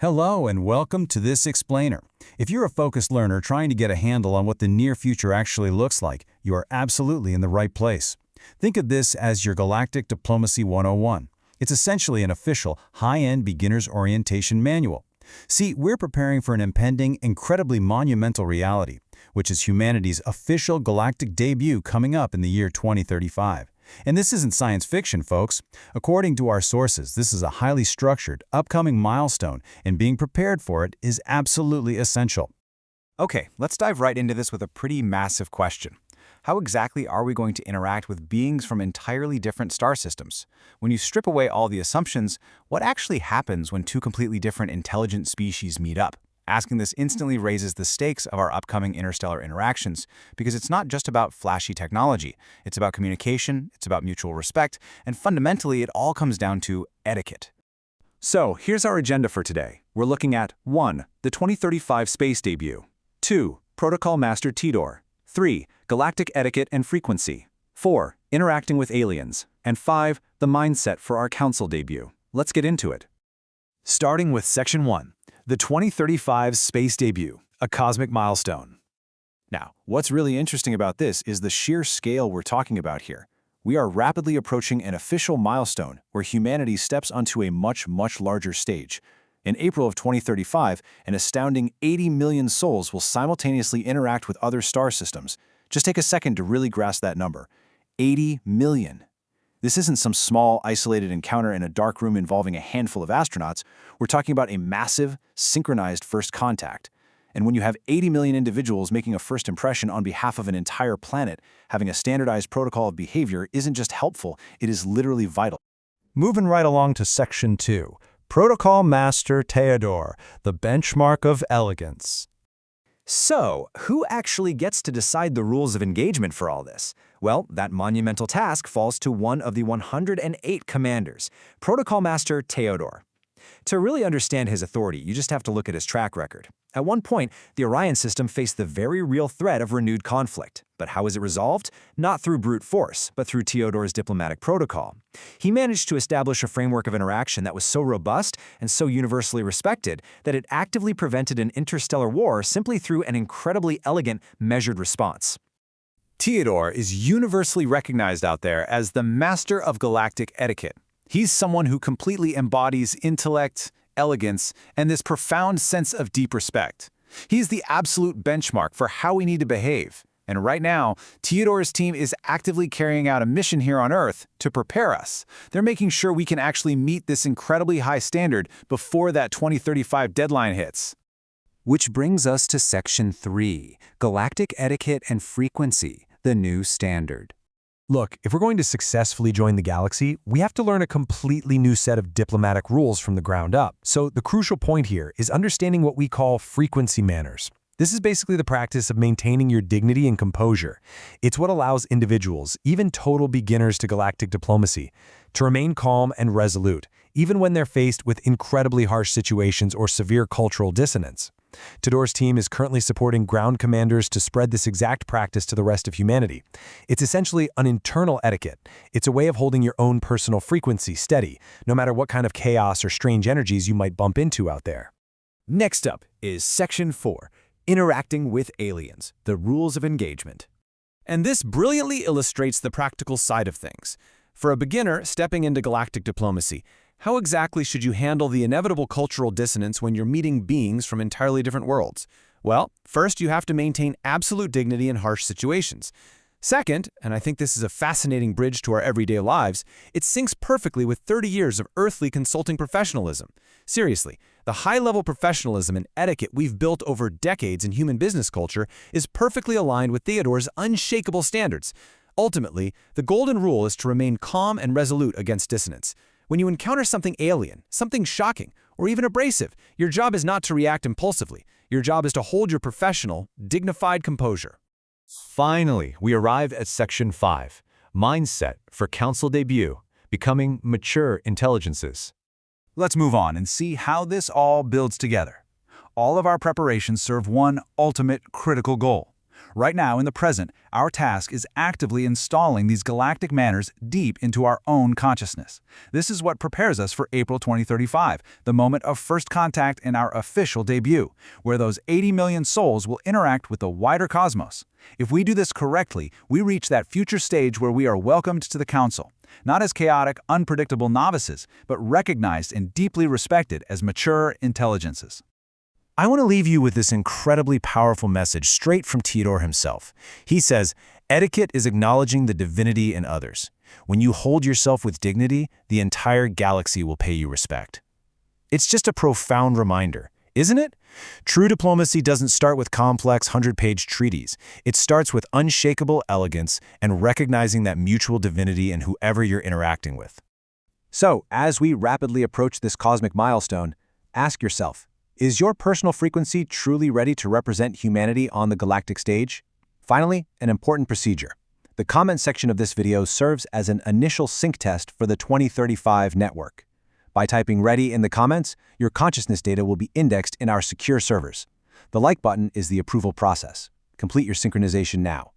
Hello and welcome to this explainer. If you're a focused learner trying to get a handle on what the near future actually looks like, you are absolutely in the right place. Think of this as your Galactic Diplomacy 101. It's essentially an official, high-end beginner's orientation manual. See, we're preparing for an impending, incredibly monumental reality, which is humanity's official galactic debut coming up in the year 2035. And this isn't science fiction, folks. According to our sources, this is a highly structured, upcoming milestone, and being prepared for it is absolutely essential. Okay, let's dive right into this with a pretty massive question. How exactly are we going to interact with beings from entirely different star systems? When you strip away all the assumptions, what actually happens when two completely different intelligent species meet up? Asking this instantly raises the stakes of our upcoming interstellar interactions, because it's not just about flashy technology. It's about communication, it's about mutual respect, and fundamentally it all comes down to etiquette. So here's our agenda for today. We're looking at 1. The 2035 space debut. 2. Protocol Master Teodor. 3. Galactic etiquette and frequency. 4. Interacting with aliens. And 5. The mindset for our council debut. Let's get into it. Starting with Section 1. The 2035 space debut, a cosmic milestone. Now, what's really interesting about this is the sheer scale we're talking about here. We are rapidly approaching an official milestone where humanity steps onto a much larger stage. In April of 2035, an astounding 80 million souls will simultaneously interact with other star systems. Just take a second to really grasp that number. 80 million. This isn't some small, isolated encounter in a dark room involving a handful of astronauts. We're talking about a massive, synchronized first contact. And when you have 80 million individuals making a first impression on behalf of an entire planet, having a standardized protocol of behavior isn't just helpful, it is literally vital. Moving right along to Section 2, Protocol Master Teodor, the benchmark of elegance. So, who actually gets to decide the rules of engagement for all this? Well, that monumental task falls to one of the 108 commanders, Protocol Master Teodor. To really understand his authority, you just have to look at his track record. At one point, the Orion system faced the very real threat of renewed conflict. But how was it resolved? Not through brute force, but through Teodor's diplomatic protocol. He managed to establish a framework of interaction that was so robust and so universally respected that it actively prevented an interstellar war simply through an incredibly elegant, measured response. Teodor is universally recognized out there as the master of galactic etiquette. He's someone who completely embodies intellect, elegance, and this profound sense of deep respect. He's the absolute benchmark for how we need to behave. And right now, Teodor's team is actively carrying out a mission here on Earth to prepare us. They're making sure we can actually meet this incredibly high standard before that 2035 deadline hits. Which brings us to Section 3, Galactic Etiquette and Frequency, the new standard. Look, if we're going to successfully join the galaxy, we have to learn a completely new set of diplomatic rules from the ground up. So the crucial point here is understanding what we call frequency manners. This is basically the practice of maintaining your dignity and composure. It's what allows individuals, even total beginners to galactic diplomacy, to remain calm and resolute, even when they're faced with incredibly harsh situations or severe cultural dissonance. Teodor's team is currently supporting ground commanders to spread this exact practice to the rest of humanity. It's essentially an internal etiquette. It's a way of holding your own personal frequency steady, no matter what kind of chaos or strange energies you might bump into out there. Next up is Section 4, Interacting with Aliens, the Rules of Engagement. And this brilliantly illustrates the practical side of things. For a beginner stepping into galactic diplomacy, how exactly should you handle the inevitable cultural dissonance when you're meeting beings from entirely different worlds? Well, first you have to maintain absolute dignity in harsh situations. Second, and I think this is a fascinating bridge to our everyday lives, it syncs perfectly with 30 years of earthly consulting professionalism. Seriously, the high-level professionalism and etiquette we've built over decades in human business culture is perfectly aligned with Teodor's unshakable standards. Ultimately, the golden rule is to remain calm and resolute against dissonance. When you encounter something alien, something shocking, or even abrasive, your job is not to react impulsively. Your job is to hold your professional, dignified composure. Finally, we arrive at Section 5, Mindset for Council Debut, Becoming Mature Intelligences. Let's move on and see how this all builds together. All of our preparations serve one ultimate critical goal: Right now, in the present, our task is actively installing these galactic manners deep into our own consciousness. This is what prepares us for April 2035, the moment of first contact and our official debut, where those 80 million souls will interact with the wider cosmos. If we do this correctly, we reach that future stage where we are welcomed to the Council, not as chaotic, unpredictable novices, but recognized and deeply respected as mature intelligences. I want to leave you with this incredibly powerful message straight from Teodor himself. He says, "Etiquette is acknowledging the divinity in others. When you hold yourself with dignity, the entire galaxy will pay you respect." It's just a profound reminder, isn't it? True diplomacy doesn't start with complex 100-page treaties. It starts with unshakable elegance and recognizing that mutual divinity in whoever you're interacting with. So, as we rapidly approach this cosmic milestone, ask yourself, is your personal frequency truly ready to represent humanity on the galactic stage? Finally, an important procedure. The comment section of this video serves as an initial sync test for the 2035 network. By typing "ready" in the comments, your consciousness data will be indexed in our secure servers. The like button is the approval process. Complete your synchronization now.